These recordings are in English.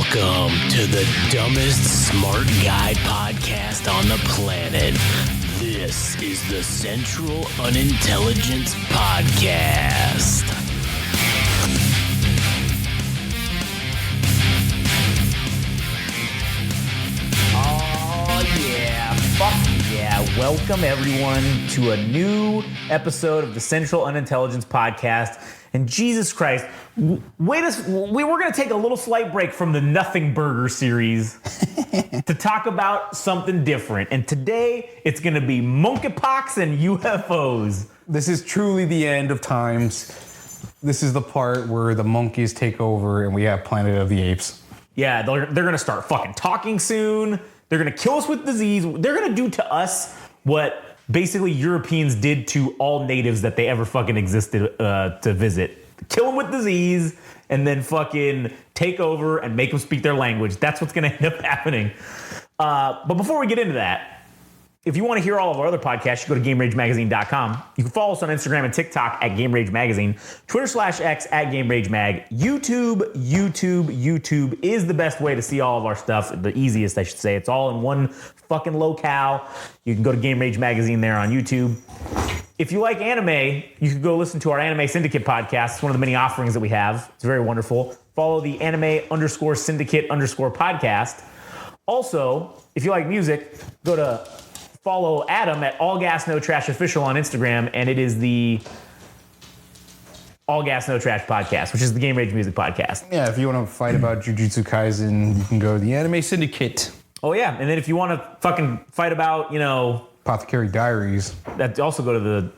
Welcome to the dumbest smart guy podcast on the planet. This is the Central Unintelligence Podcast. Oh yeah, fuck yeah. Welcome everyone to a new episode of the Central Unintelligence Podcast. And Jesus Christ, we were going to take a little slight break from the Nothing Burger series to talk about something different. And today, it's going to be MonkeyPox and UFOs. This is truly the end of times. This is the part where the monkeys take over and we have Planet of the Apes. Yeah, they're going to start fucking talking soon. They're going to kill us with disease. They're going to do to us what basically Europeans did to all natives that they ever fucking existed to visit. Kill them with disease and then fucking take over and make them speak their language. That's what's going to end up happening. But before we get into that, if you want to hear all of our other podcasts, you go to GameRageMagazine.com. You can follow us on Instagram and TikTok at Game Rage Magazine, Twitter/X at Game Rage Mag, YouTube is the best way to see all of our stuff. The easiest, I should say. It's all in one fucking locale. You can go to Game Rage Magazine there on YouTube. If you like anime, you can go listen to our Anime Syndicate podcast. It's one of the many offerings that we have. It's very wonderful. Follow the anime_syndicate_podcast. Also, if you like music, go to follow Adam at All Gas No Trash Official on Instagram, and it is the All Gas No Trash podcast, which is the Game Rage Music podcast. Yeah, if you want to fight about Jujutsu Kaisen, you can go to the Anime Syndicate. Oh yeah, and then if you want to fucking fight about, Apothecary Diaries. that also go to the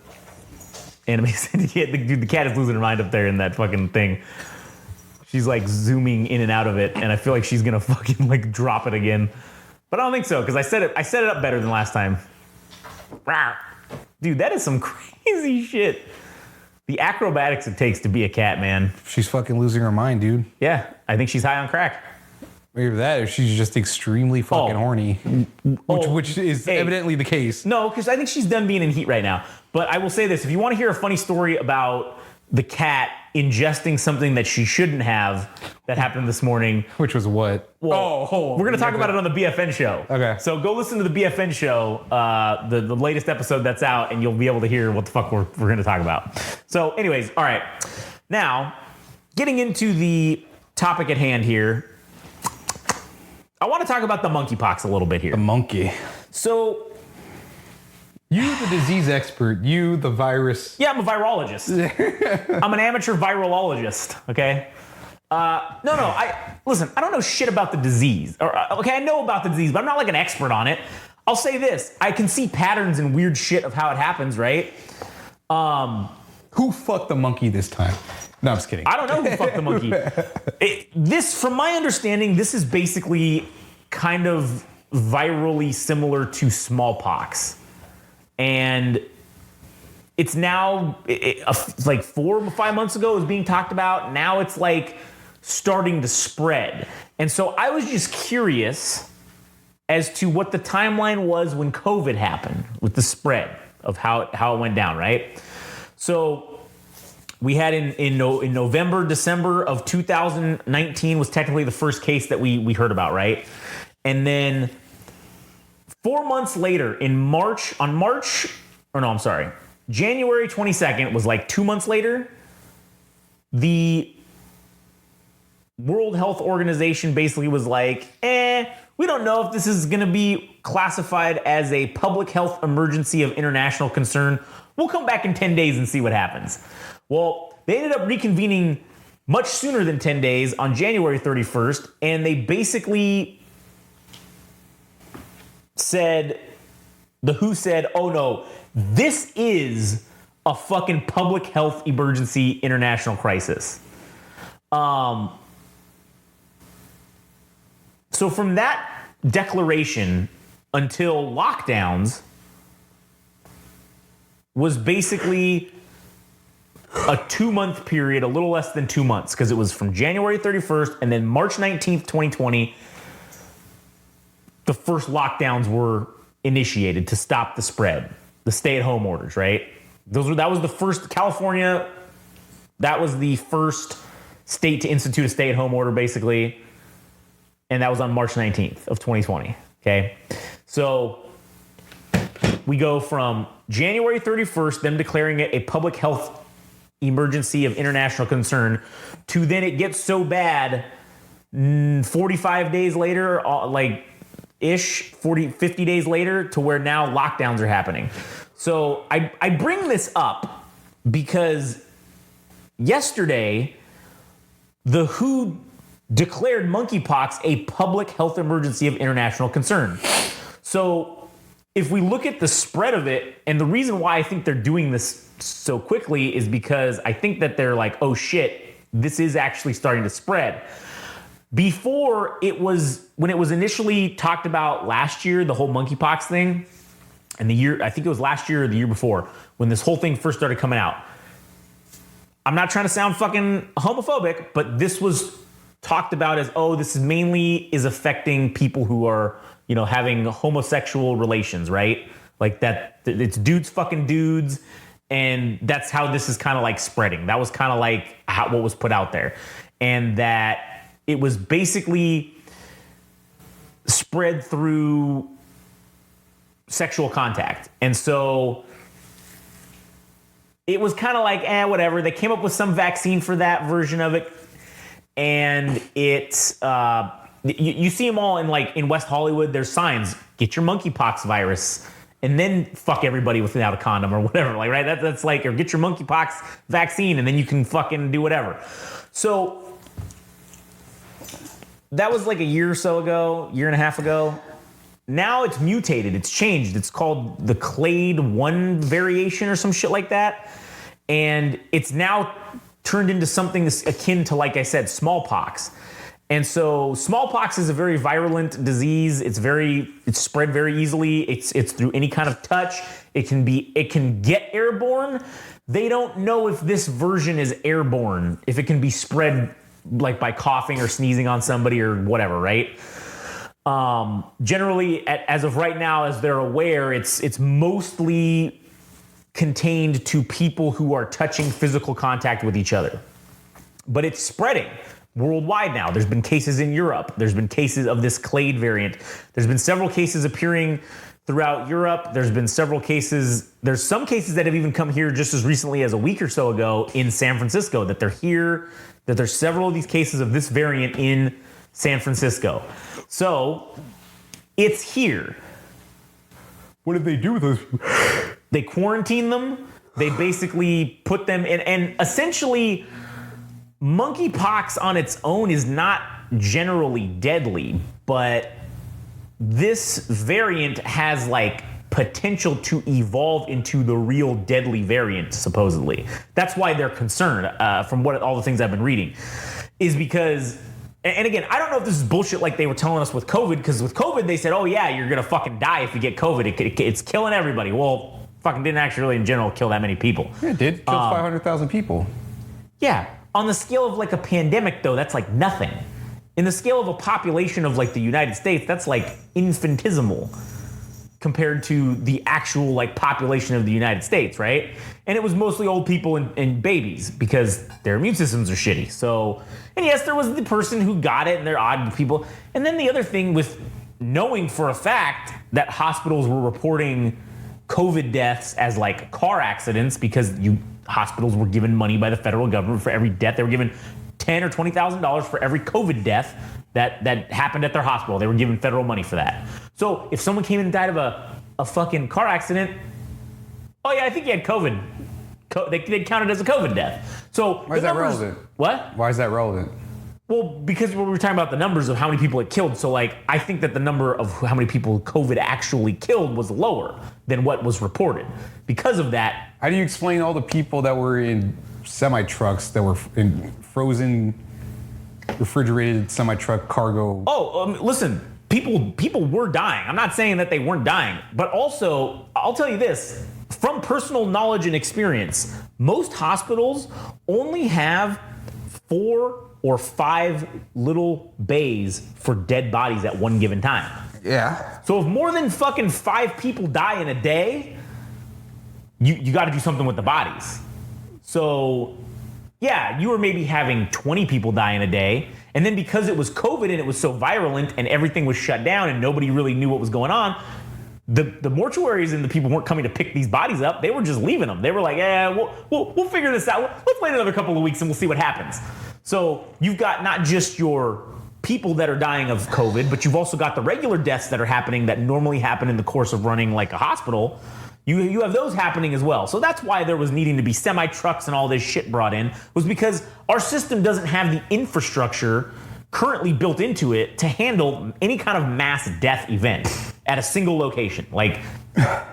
Anime Syndicate. Dude, the cat is losing her mind up there in that fucking thing. She's like zooming in and out of it, and I feel like she's gonna fucking like drop it again. But I don't think so, because I set it up better than last time. Dude, that is some crazy shit. The acrobatics it takes to be a cat, man. She's fucking losing her mind, dude. Yeah, I think she's high on crack. Either that or she's just extremely fucking horny. Which is evidently the case. No, because I think she's done being in heat right now. But I will say this, if you want to hear a funny story about the cat ingesting something that she shouldn't have that happened this morning. Which was what? Well, we're going to talk about it on the BFN show. Okay. So go listen to the BFN show, the latest episode that's out, and you'll be able to hear what the fuck we're going to talk about. So anyways, all right. Now, getting into the topic at hand here, I want to talk about the monkeypox a little bit here. The monkey. So, you, the disease expert. You, the virus. yeah, I'm a virologist. I'm an amateur virologist, okay? Listen, I don't know shit about the disease. Okay, I know about the disease, but I'm not like an expert on it. I'll say this. I can see patterns and weird shit of how it happens, right? Who fucked the monkey this time? No, I'm just kidding. I don't know who fucked the monkey. From my understanding, this is basically kind of virally similar to smallpox. And it's now, like 4 or 5 months ago, it was being talked about. Now it's like starting to spread. And so I was just curious as to what the timeline was when COVID happened with the spread of how it went down, right? So we had in November, December of 2019 was technically the first case that we heard about, right? And then 4 months later, January 22nd was like 2 months later, the World Health Organization basically was like, we don't know if this is going to be classified as a public health emergency of international concern. We'll come back in 10 days and see what happens. Well, they ended up reconvening much sooner than 10 days on January 31st, and they basically said, the WHO said, oh no, this is a fucking public health emergency international crisis. So from that declaration until lockdowns was basically a 2-month period, a little less than 2 months, because it was from January 31st and then March 19th, 2020, the first lockdowns were initiated to stop the spread, the stay-at-home orders, right? That was the first, California, that was the first state to institute a stay-at-home order, basically. And that was on March 19th of 2020. Okay. So we go from January 31st, them declaring it a public health emergency of international concern, to then it gets so bad 45 days later, like ish, 50 days later, to where now lockdowns are happening. So I bring this up because yesterday, the WHO declared monkeypox a public health emergency of international concern. So if we look at the spread of it, and the reason why I think they're doing this so quickly is because I think that they're like, oh shit, this is actually starting to spread. Before when it was initially talked about last year, the whole monkeypox thing, and I think it was last year or the year before, when this whole thing first started coming out. I'm not trying to sound fucking homophobic, but this was talked about as, oh, this is affecting people who are, having homosexual relations, right? Like that, it's dudes fucking dudes, and that's how this is kind of like spreading. That was kind of like what was put out there. And that it was basically spread through sexual contact. And so it was kind of like, whatever. They came up with some vaccine for that version of it. And it's, you see them all in West Hollywood, there's signs, get your monkeypox virus and then fuck everybody without a condom or whatever. Like, right? That's like, or get your monkeypox vaccine and then you can fucking do whatever. So that was like a year or so ago, year and a half ago. Now it's mutated. It's changed. It's called the Clade 1 variation or some shit like that. And it's now turned into something akin to, like I said, smallpox. And so smallpox is a very virulent disease. It's spread very easily. It's through any kind of touch. It can get airborne. They don't know if this version is airborne, if it can be spread like by coughing or sneezing on somebody or whatever, right? Generally, as of right now, as they're aware, it's mostly contained to people who are touching physical contact with each other. But it's spreading worldwide now. There's been cases in Europe. There's been cases of this clade variant. There's been several cases appearing throughout Europe. There's been several cases. There's some cases that have even come here just as recently as a week or so ago in San Francisco, that they're here, that there's several of these cases of this variant in San Francisco. So it's here. What did they do with those? They quarantine them. They basically put them in, and essentially monkeypox on its own is not generally deadly, but this variant has like potential to evolve into the real deadly variant, supposedly. That's why they're concerned, from all the things I've been reading, is because, and again, I don't know if this is bullshit like they were telling us with COVID, because with COVID they said, oh yeah, you're gonna fucking die if you get COVID. It's killing everybody. Well, fucking didn't actually really in general kill that many people. Yeah, it did. Killed 500,000 people. Yeah. On the scale of like a pandemic though, that's like nothing. In the scale of a population of like the United States, that's like infinitesimal compared to the actual like population of the United States, right? And it was mostly old people and babies because their immune systems are shitty. So, and yes, there was the person who got it and they're odd people. And then the other thing with knowing for a fact that hospitals were reporting COVID deaths as like car accidents because hospitals were given money by the federal government for every death. They were given $10,000 or $20,000 for every COVID death that happened at their hospital. They were given federal money for that. So if someone came in and died of a fucking car accident, oh yeah, I think he had COVID. They count it as a COVID death. So why is that relevant? What? Why is that relevant? Well, because we were talking about the numbers of how many people it killed. So like, I think that the number of how many people COVID actually killed was lower than what was reported. Because of that. How do you explain all the people that were in semi-trucks that were in frozen, refrigerated semi-truck cargo? Listen, people were dying. I'm not saying that they weren't dying, but also I'll tell you this, from personal knowledge and experience, most hospitals only have 4 or 5 little bays for dead bodies at one given time. Yeah. So if more than fucking 5 people die in a day, you got to do something with the bodies. So yeah, you were maybe having 20 people die in a day. And then because it was COVID and it was so virulent and everything was shut down and nobody really knew what was going on, the mortuaries and the people weren't coming to pick these bodies up. They were just leaving them. They were like, yeah, we'll figure this out. Let's wait another couple of weeks and we'll see what happens. So you've got not just your people that are dying of COVID, but you've also got the regular deaths that are happening that normally happen in the course of running like a hospital. You have those happening as well. So that's why there was needing to be semi-trucks and all this shit brought in, was because our system doesn't have the infrastructure currently built into it to handle any kind of mass death event at a single location. Like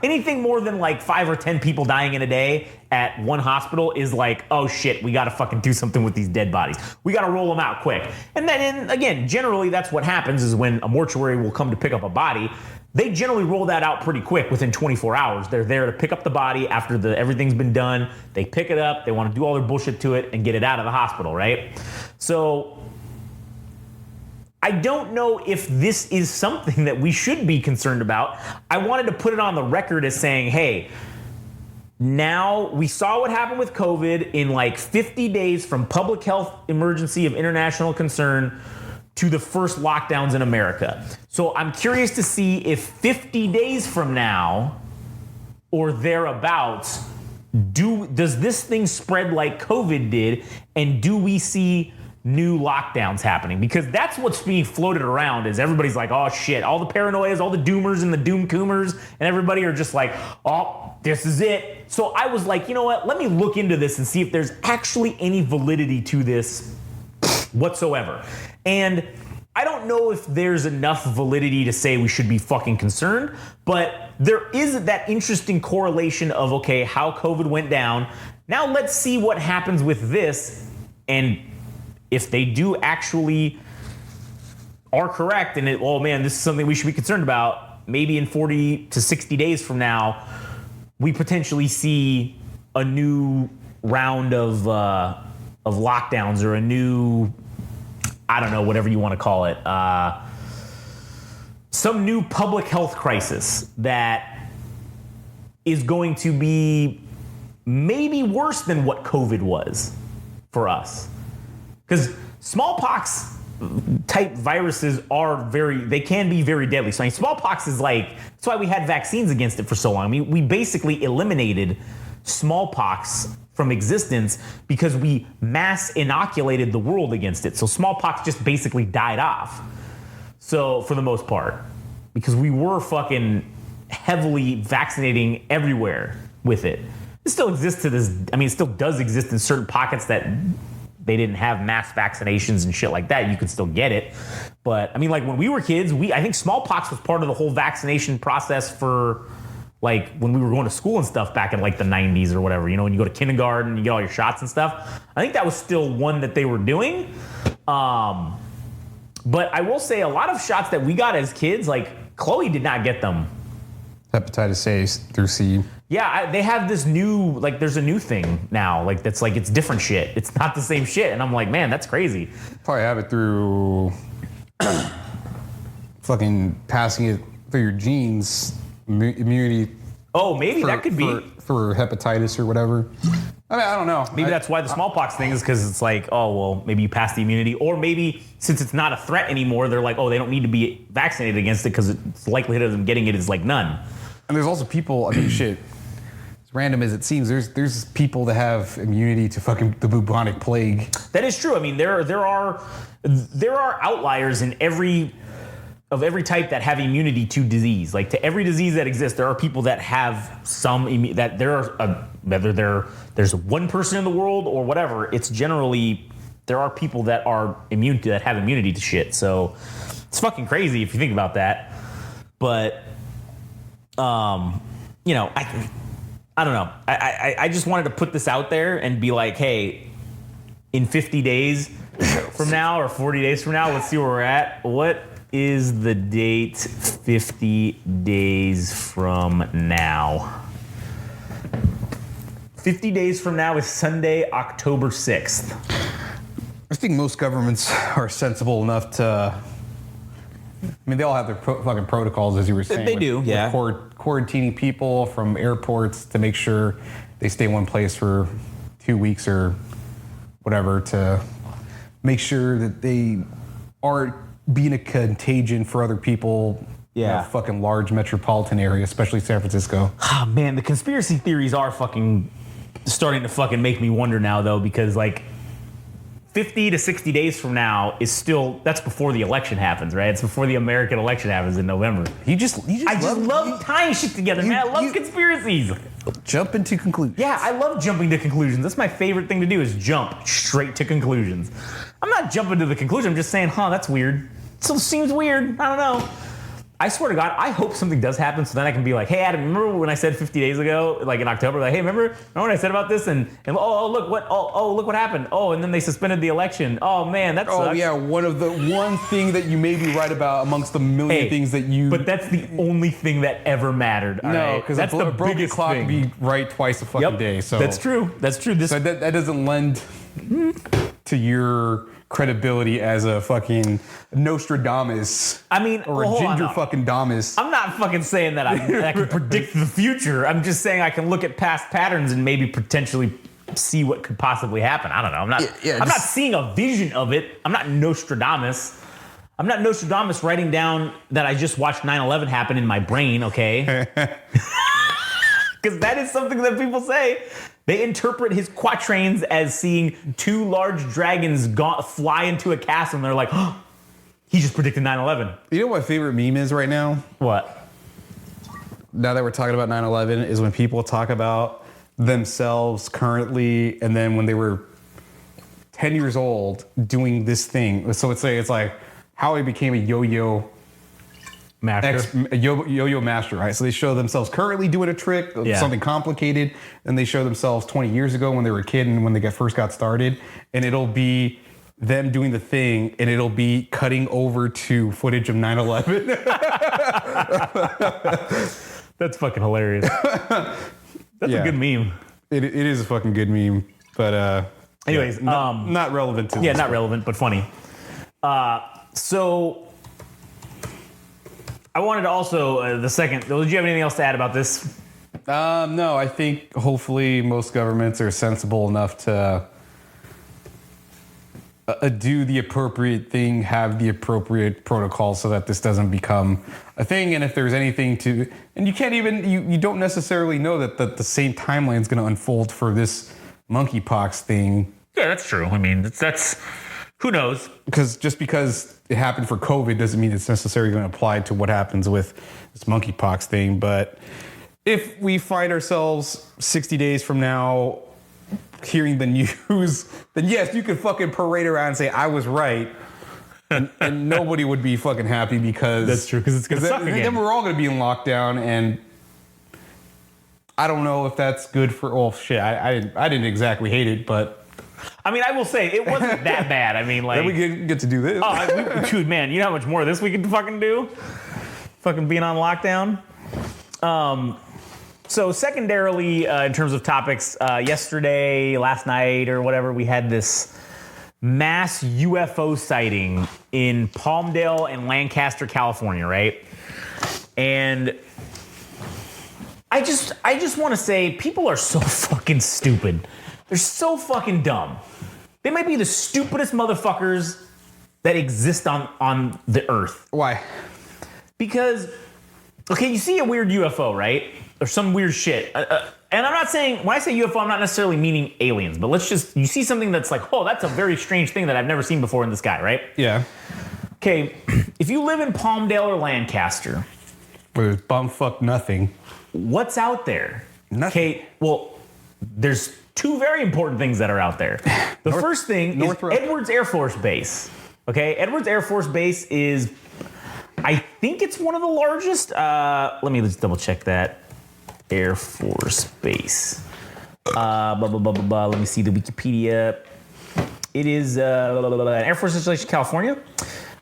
anything more than like 5 or 10 people dying in a day at one hospital is like, oh shit, we gotta fucking do something with these dead bodies. We gotta roll them out quick. And then again, generally that's what happens is when a mortuary will come to pick up a body, they generally roll that out pretty quick within 24 hours. They're there to pick up the body after everything's been done. They pick it up, they want to do all their bullshit to it and get it out of the hospital, right? So I don't know if this is something that we should be concerned about. I wanted to put it on the record as saying, hey, now we saw what happened with COVID in like 50 days from public health emergency of international concern to the first lockdowns in America. So I'm curious to see if 50 days from now or thereabouts, does this thing spread like COVID did, and do we see new lockdowns happening? Because that's what's being floated around, is everybody's like, oh shit, all the paranoias, all the doomers and the doom-coomers, and everybody are just like, oh, this is it. So I was like, you know what, let me look into this and see if there's actually any validity to this whatsoever. And I don't know if there's enough validity to say we should be fucking concerned, but there is that interesting correlation of, okay, how COVID went down. Now let's see what happens with this, and if they do actually are correct and oh man, this is something we should be concerned about, maybe in 40 to 60 days from now, we potentially see a new round of lockdowns, or a new, I don't know, whatever you want to call it, some new public health crisis that is going to be maybe worse than what COVID was for us. Because smallpox type viruses they can be very deadly. So I mean, smallpox is like, that's why we had vaccines against it for so long. I mean, we basically eliminated smallpox from existence because we mass inoculated the world against it. So smallpox just basically died off. So for the most part, because we were fucking heavily vaccinating everywhere with it. It still exists to this, I mean, it still does exist in certain pockets that they didn't have mass vaccinations and shit like that. You could still get it. But I mean, like when we were kids, I think smallpox was part of the whole vaccination process for like when we were going to school and stuff back in like the 90s or whatever, you know, when you go to kindergarten, you get all your shots and stuff. I think that was still one that they were doing. But I will say a lot of shots that we got as kids, like Chloe did not get them. Hepatitis A through C. Yeah, they have this new, like there's a new thing now, like that's like, it's different shit. It's not the same shit. And I'm like, man, that's crazy. Probably have it through fucking passing it through your genes, immunity. Oh, maybe that could be. For hepatitis or whatever. I mean, I don't know. Maybe that's why the smallpox thing is, because it's like, oh, well, maybe you pass the immunity. Or maybe since it's not a threat anymore, they're like, oh, they don't need to be vaccinated against it because the likelihood of them getting it is like none. And there's also people, I mean, shit, as random as it seems, there's people that have immunity to fucking the bubonic plague. That is true. I mean, there are outliers in every type that have immunity to disease. Like to every disease that exists, there are people that have some that there are whether there's one person in the world or whatever. It's generally there are people that are immune to that have immunity to shit. So it's fucking crazy if you think about that. But you know, I don't know. I just wanted to put this out there and be like, hey, in 50 days from now or 40 days from now, let's see where we're at. What is the date 50 days from now? 50 days from now is Sunday, October 6th. I think most governments are sensible enough to, I mean, they all have their fucking protocols, as you were saying. They do, yeah. Quarantining people from airports to make sure they stay in one place for 2 weeks or whatever, to make sure that they aren't being a contagion for other people. Yeah. In a fucking large metropolitan area, especially San Francisco. Ah, man, the conspiracy theories are fucking starting to fucking make me wonder now, though, because like 50 to 60 days from now is still, that's before the election happens, right? It's before the American election happens in November. I just love tying shit together, man. I love conspiracies. Jump into conclusions. Yeah, I love jumping to conclusions. That's my favorite thing to do, is jump straight to conclusions. I'm not jumping to the conclusion. I'm just saying, that's weird. It still seems weird. I don't know. I swear to God, I hope something does happen so then I can be like, hey, Adam, remember when I said 50 days ago, like in October, like, hey, remember what I said about this? And look what happened. Oh, and then they suspended the election. Oh, man, that sucks. Oh, yeah, one thing that you may be right about amongst the million things that you... But that's the only thing that ever mattered. No, because that's the broken biggest clock thing. be right twice a fucking day. So That's true. So that doesn't lend to your credibility as a fucking Nostradamus. I mean, or a ginger fucking Damus. I'm not fucking saying that I can predict the future. I'm just saying I can look at past patterns and maybe potentially see what could possibly happen. I don't know. I'm not seeing a vision of it. I'm not Nostradamus. I'm not Nostradamus writing down that I just watched 9/11 happen in my brain, okay? Because that is something that people say. They interpret his quatrains as seeing two large dragons fly into a castle, and they're like, he just predicted 9/11. You know what my favorite meme is right now? What? Now that we're talking about 9/11, is when people talk about themselves currently, and then when they were 10 years old doing this thing. So it's like how he became a yo-yo master. Yo-yo master, right? So they show themselves currently doing a trick, something complicated, and they show themselves 20 years ago when they were a kid and when they first got started, and it'll be them doing the thing, and it'll be cutting over to footage of 9/11. That's fucking hilarious. That's a good meme. It is a fucking good meme, but anyways, not relevant to this. Yeah, not relevant, but funny. So I wanted to also, did you have anything else to add about this? No, I think hopefully most governments are sensible enough to do the appropriate thing, have the appropriate protocol so that this doesn't become a thing. And if there's anything and you can't even, you don't necessarily know that the same timeline is going to unfold for this monkeypox thing. Yeah, that's true. I mean, that's who knows? Just because it happened for COVID doesn't mean it's necessarily going to apply to what happens with this monkeypox thing. But if we find ourselves 60 days from now hearing the news, then yes, you could fucking parade around and say, I was right. And nobody would be fucking happy because... That's true, because it's going to suck again. Then we're all going to be in lockdown, and I don't know if that's good for... Oh, shit, I didn't exactly hate it, but... I mean, I will say, it wasn't that bad. I mean, like... Then we get to do this. Dude, man, you know how much more of this we could fucking do? Fucking being on lockdown? So secondarily, in terms of topics, yesterday, last night, or whatever, we had this mass UFO sighting in Palmdale and Lancaster, California, right? And I just want to say, people are so fucking stupid. They're so fucking dumb. They might be the stupidest motherfuckers that exist on the earth. Why? Because, okay, you see a weird UFO, right? Or some weird shit. And I'm not saying, when I say UFO, I'm not necessarily meaning aliens, but you see something that's like, oh, that's a very strange thing that I've never seen before in the sky, right? Yeah. Okay, if you live in Palmdale or Lancaster, where there's bumfuck nothing. What's out there? Nothing. Okay, well, there's two very important things that are out there. The first thing is Edwards Air Force Base. Okay, Edwards Air Force Base is, I think it's one of the largest. Let me just double check that. Air Force Base. Let me see the Wikipedia. It is Air Force Installation, California.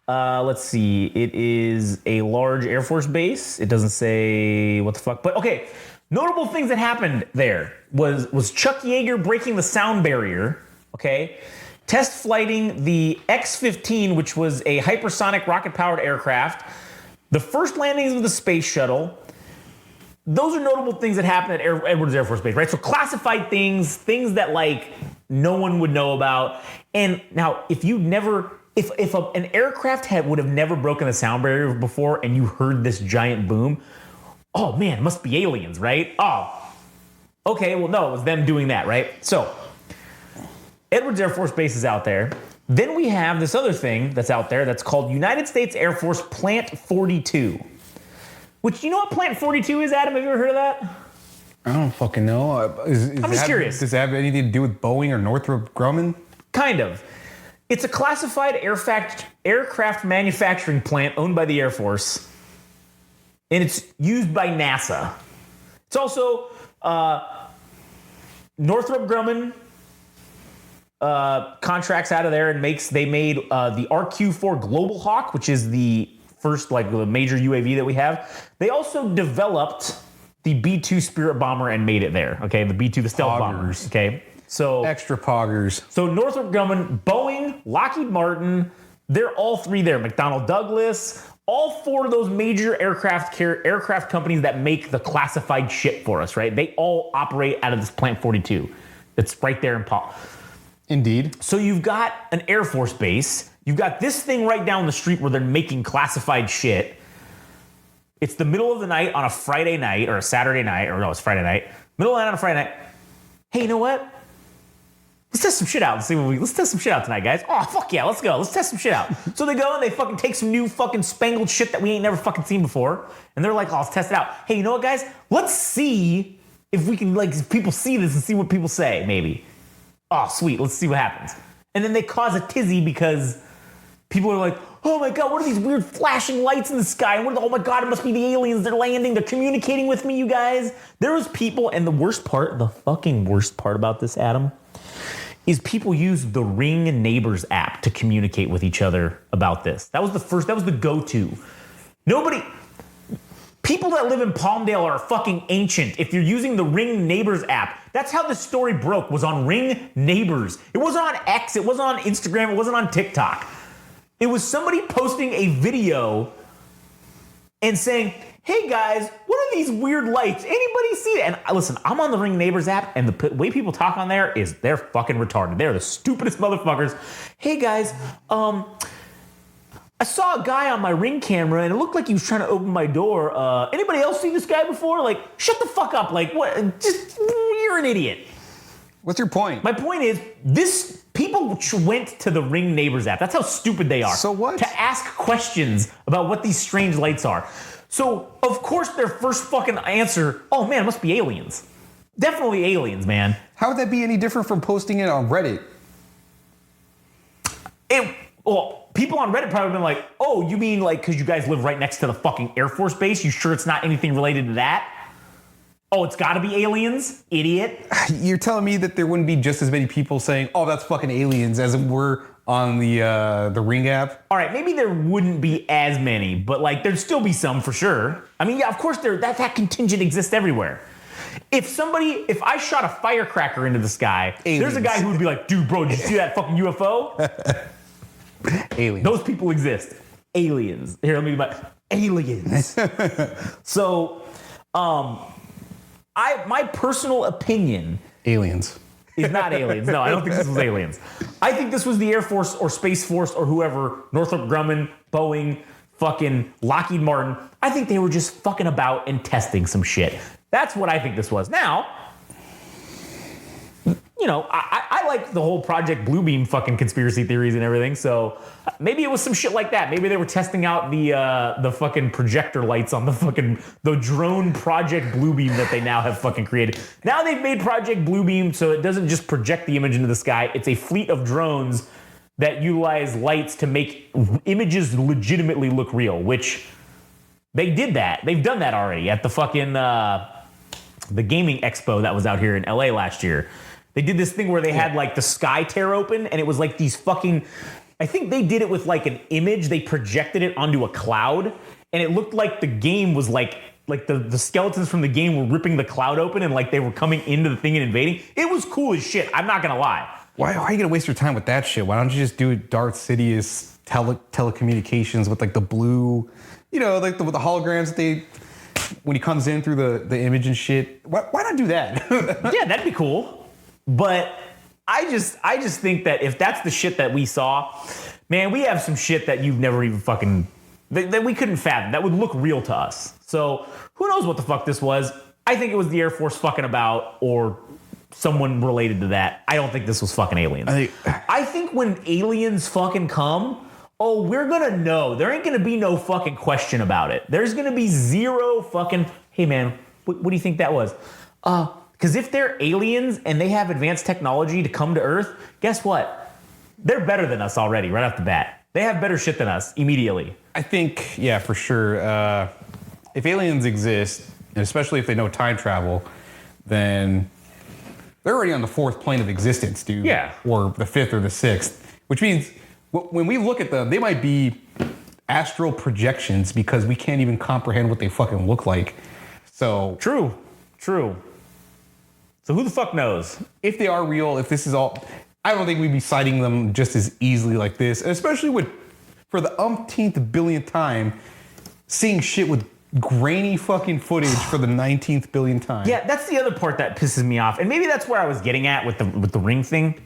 Let's see. It is a large Air Force base. It doesn't say what the fuck. But okay, notable things that happened there was Chuck Yeager breaking the sound barrier. Okay. Test flighting the X-15, which was a hypersonic rocket-powered aircraft. The first landings of the space shuttle. Those are notable things that happened at Edwards Air Force Base, right? So classified things that like no one would know about. And now, if an aircraft would have never broken the sound barrier before and you heard this giant boom, oh man, it must be aliens, right? Oh, okay, well, no, it was them doing that, right? So, Edwards Air Force Base is out there. Then we have this other thing that's out there that's called United States Air Force Plant 42. Which, you know what Plant 42 is, Adam? Have you ever heard of that? I don't fucking know. I'm just curious. Does it have anything to do with Boeing or Northrop Grumman? Kind of. It's a classified aircraft manufacturing plant owned by the Air Force. And it's used by NASA. It's also Northrop Grumman contracts out of there and they made the RQ-4 Global Hawk, which is the first the major UAV that we have. They also developed the B-2 Spirit Bomber and made it there. Okay, the B-2, the stealth bombers. Okay, so extra poggers. So Northrop Grumman, Boeing, Lockheed Martin, they're all three there. McDonnell Douglas, all four of those major aircraft companies that make the classified shit for us. Right? They all operate out of this Plant 42. It's right there in Paul. Indeed. So you've got an Air Force base. You've got this thing right down the street where they're making classified shit. It's the middle of the night on a Friday night or a Saturday night, or no, it's Friday night. Middle of the night on a Friday night. Hey, you know what? Let's test some shit out and see let's test some shit out tonight, guys. Oh, fuck yeah, let's go. Let's test some shit out. So they go and they fucking take some new fucking spangled shit that we ain't never fucking seen before. And they're like, oh, let's test it out. Hey, you know what, guys? Let's see if we can, if people see this and see what people say, maybe. Oh, sweet. Let's see what happens. And then they cause a tizzy because people are like, oh my God, what are these weird flashing lights in the sky? And oh my God, it must be the aliens. They're landing. They're communicating with me, you guys. There was people, and the fucking worst part about this, Adam, is people use the Ring Neighbors app to communicate with each other about this. That was the go-to. People that live in Palmdale are fucking ancient. If you're using the Ring Neighbors app, that's how this story broke, was on Ring Neighbors. It wasn't on X, it wasn't on Instagram, it wasn't on TikTok. It was somebody posting a video and saying, hey guys, what are these weird lights? Anybody see it? And listen, I'm on the Ring Neighbors app, and the way people talk on there is they're fucking retarded. They're the stupidest motherfuckers. Hey guys, I saw a guy on my Ring camera, and it looked like he was trying to open my door. Anybody else see this guy before? Like, shut the fuck up. Like, what? You're an idiot. What's your point? My point is, people went to the Ring Neighbors app. That's how stupid they are. So what? To ask questions about what these strange lights are. So, of course, their first fucking answer, oh man, it must be aliens. Definitely aliens, man. How would that be any different from posting it on Reddit? People on Reddit probably been like, oh, you mean like because you guys live right next to the fucking Air Force base? You sure it's not anything related to that? Oh, it's got to be aliens, idiot. You're telling me that there wouldn't be just as many people saying, oh, that's fucking aliens as were on the Ring app? All right, maybe there wouldn't be as many, but like there'd still be some for sure. I mean, yeah, of course that contingent exists everywhere. If I shot a firecracker into the sky, aliens. There's a guy who would be like, dude, bro, did you see that fucking UFO? Aliens. Those people exist. Aliens. Here, let me aliens. So, my personal opinion, aliens, is not aliens. No, I don't think this was aliens. I think this was the Air Force or Space Force or whoever, Northrop Grumman, Boeing, fucking Lockheed Martin. I think they were just fucking about and testing some shit. That's what I think this was. Now, you know, I like the whole Project Bluebeam fucking conspiracy theories and everything. So maybe it was some shit like that. Maybe they were testing out the fucking projector lights on the drone Project Bluebeam that they now have fucking created. Now they've made Project Bluebeam so it doesn't just project the image into the sky. It's a fleet of drones that utilize lights to make images legitimately look real, which they did that. They've done that already at the fucking the gaming expo that was out here in LA last year. They did this thing where they had like the sky tear open, and it was like these fucking, I think they did it with like an image. They projected it onto a cloud, and it looked like the game was like the skeletons from the game were ripping the cloud open, and like they were coming into the thing and invading. It was cool as shit. I'm not gonna lie. Why are you gonna waste your time with that shit? Why don't you just do Darth Sidious telecommunications with like the blue, you know, like the holograms that they, when he comes in through the image and shit. Why not do that? Yeah, that'd be cool. But I just think that if that's the shit that we saw, man, we have some shit that you've never even fucking that we couldn't fathom. That would look real to us. So who knows what the fuck this was? I think it was the Air Force fucking about or someone related to that. I don't think this was fucking aliens. I think when aliens fucking come, oh, we're gonna know. There ain't gonna be no fucking question about it. There's gonna be zero fucking, hey man, what do you think that was? Because if they're aliens and they have advanced technology to come to Earth, guess what? They're better than us already, right off the bat. They have better shit than us immediately. I think, yeah, for sure. If aliens exist, and especially if they know time travel, then they're already on the fourth plane of existence, dude. Yeah. Or the fifth or the sixth. Which means when we look at them, they might be astral projections because we can't even comprehend what they fucking look like. So True. So who the fuck knows? If they are real, if this is all, I don't think we'd be citing them just as easily like this, especially with, for the umpteenth billionth time, seeing shit with grainy fucking footage for the 19th billionth time. Yeah, that's the other part that pisses me off. And maybe that's where I was getting at with the ring thing.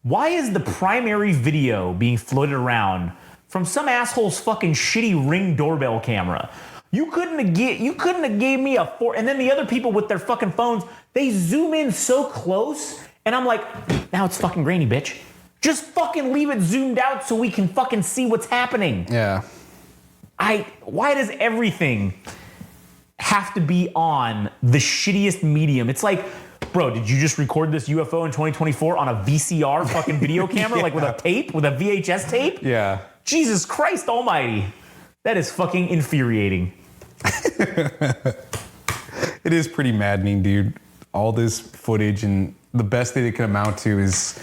Why is the primary video being floated around from some asshole's fucking shitty Ring doorbell camera? You couldn't have gave me a four. And then the other people with their fucking phones, they zoom in so close, and I'm like, now it's fucking grainy, bitch. Just fucking leave it zoomed out so we can fucking see what's happening. Yeah. Why does everything have to be on the shittiest medium? It's like, bro, did you just record this UFO in 2024 on a VCR fucking video camera, Yeah. like with a tape, with a VHS tape? Yeah. Jesus Christ almighty. That is fucking infuriating. It is pretty maddening, dude. All this footage, and the best thing it can amount to is,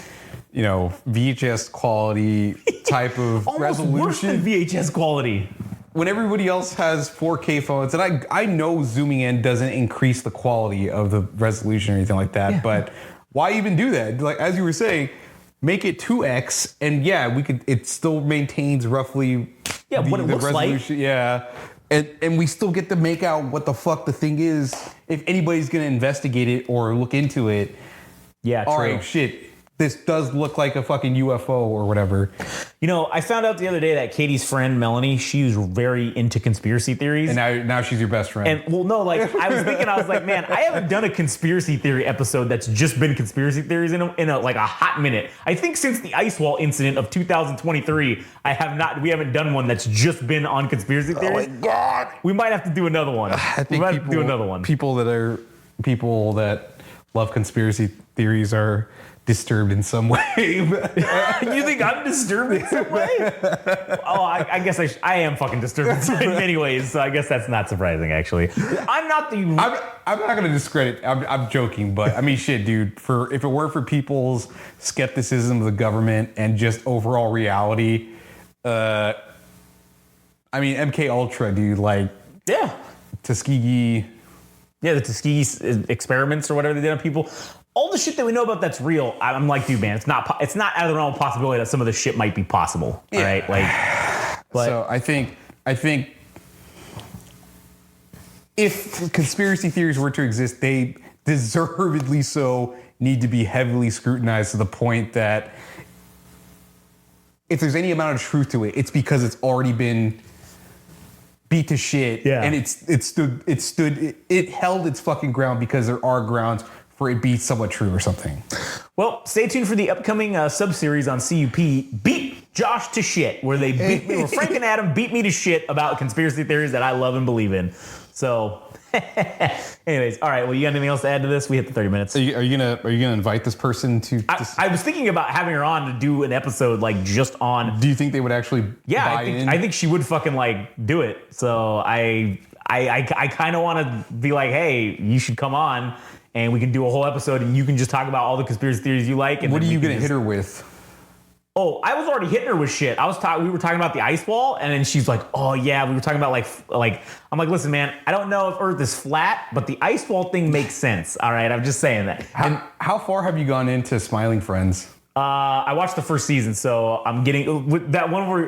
you know, VHS quality type of Almost resolution. worse than VHS quality. When everybody else has 4K phones, and I know zooming in doesn't increase the quality of the resolution or anything like that, Yeah. but why even do that? Like, as you were saying, make it 2x, and yeah, it still maintains roughly what it looks like. Yeah. And we still get to make out what the fuck the thing is. If anybody's gonna investigate it or look into it, Yeah, true. all right, shit, this does look like a fucking UFO or whatever. You know, I found out the other day that Katie's friend, Melanie, she's very into conspiracy theories. And now she's your best friend. And well, no, like I was like, man, I haven't done a conspiracy theory episode that's just been conspiracy theories in a like a hot minute. I think since the ice wall incident of 2023, we haven't done one that's just been on conspiracy theories. Oh my God. We might have to do another one. I think we might have to do another one. People that love conspiracy theories are disturbed in some way. You think I'm disturbed in some way? Oh, I guess I am fucking disturbed in many ways, so I guess that's not surprising, actually. I'm not going to discredit. I'm joking, but I mean, shit, dude. If it weren't for people's skepticism of the government and just overall reality, I mean, MK Ultra, dude, like, yeah, Tuskegee. Yeah, the Tuskegee experiments or whatever they did on people. All the shit that we know about that's real. I'm like, dude, man, it's not out of the realm of possibility that some of this shit might be possible. Yeah. All right, like, but so I think if conspiracy theories were to exist, they deservedly so need to be heavily scrutinized to the point that if there's any amount of truth to it, it's because it's already been beat to shit. Yeah. And it held its fucking ground because there are grounds for it being somewhat true or something. Well, stay tuned for the upcoming sub-series on CUP, Beat Josh to Shit, where where Frank and Adam beat me to shit about conspiracy theories that I love and believe in. So, anyways, all right. Well, you got anything else to add to this? We hit the 30 minutes. Are you gonna invite this person to? I was thinking about having her on to do an episode like just on. Do you think they would actually? Yeah, buy in? I think she would fucking like do it. So I kind of want to be like, hey, you should come on. And we can do a whole episode, and you can just talk about all the conspiracy theories you like. And what are you gonna hit her with? Oh, I was already hitting her with shit. We were talking about the ice wall, and then she's like, "Oh yeah," we were talking about like. I'm like, listen, man, I don't know if Earth is flat, but the ice wall thing makes sense. All right, I'm just saying that. How far have you gone into Smiling Friends? I watched the first season, so I'm getting with that one where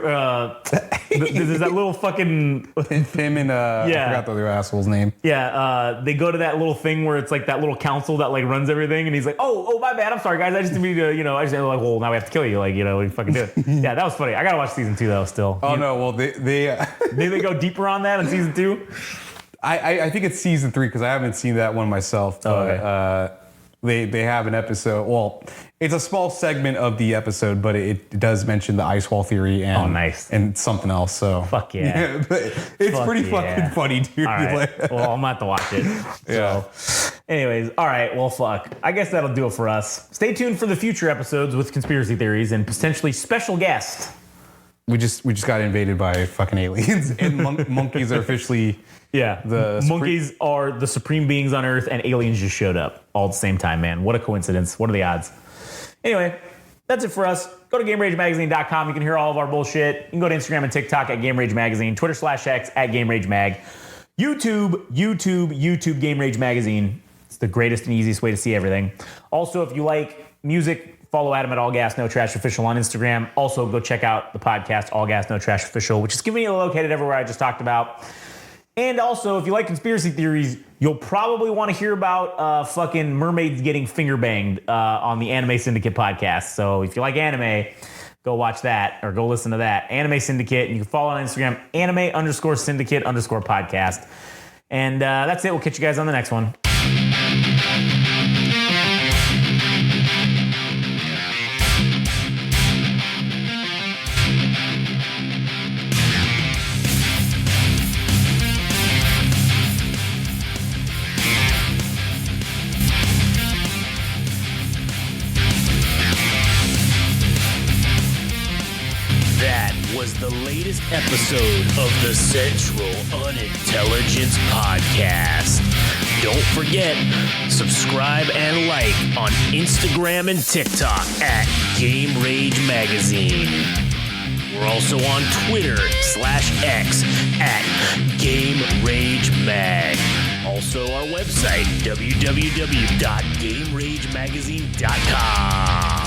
there's that little fucking Him and I forgot the other asshole's name. Yeah, they go to that little thing where it's like that little council that like runs everything, and he's like, "Oh, my bad. I'm sorry, guys. I just need to, I just like, well, now we have to kill you. Like, we fucking do it." Yeah, that was funny. I gotta watch season 2 though. Still. Oh no, well they maybe they go deeper on that in season 2. I think it's season 3 because I haven't seen that one myself. But, okay. They have an episode. Well, it's a small segment of the episode, but it does mention the ice wall theory and nice. and something else. So fuck yeah, it's pretty fucking funny, dude. All right. Well, I'm gonna have to watch it. Yeah. So, anyways, all right. Well, fuck. I guess that'll do it for us. Stay tuned for the future episodes with conspiracy theories and potentially special guests. We just got invaded by fucking aliens, and monkeys are officially. Yeah, the monkeys are the supreme beings on Earth, and aliens just showed up all at the same time, man. What a coincidence. What are the odds? Anyway, that's it for us. Go to GameRageMagazine.com. You can hear all of our bullshit. You can go to Instagram and TikTok at Game Rage Magazine, Twitter/X at Game Rage Mag, YouTube Game Rage Magazine. It's the greatest and easiest way to see everything. Also, if you like music, follow Adam at All Gas No Trash Official on Instagram. Also, go check out the podcast All Gas No Trash Official, which is conveniently located everywhere I just talked about. And also, if you like conspiracy theories, you'll probably want to hear about fucking mermaids getting finger banged on the Anime Syndicate podcast. So if you like anime, go watch that or go listen to that. Anime Syndicate. And you can follow on Instagram, anime_syndicate_podcast. And that's it. We'll catch you guys on the next one. Was the latest episode of the Central Unintelligence Podcast. Don't forget, subscribe and like on Instagram and TikTok at Game Rage Magazine. We're also on Twitter/X at Game Rage Mag. Also our website, www.GameRageMagazine.com.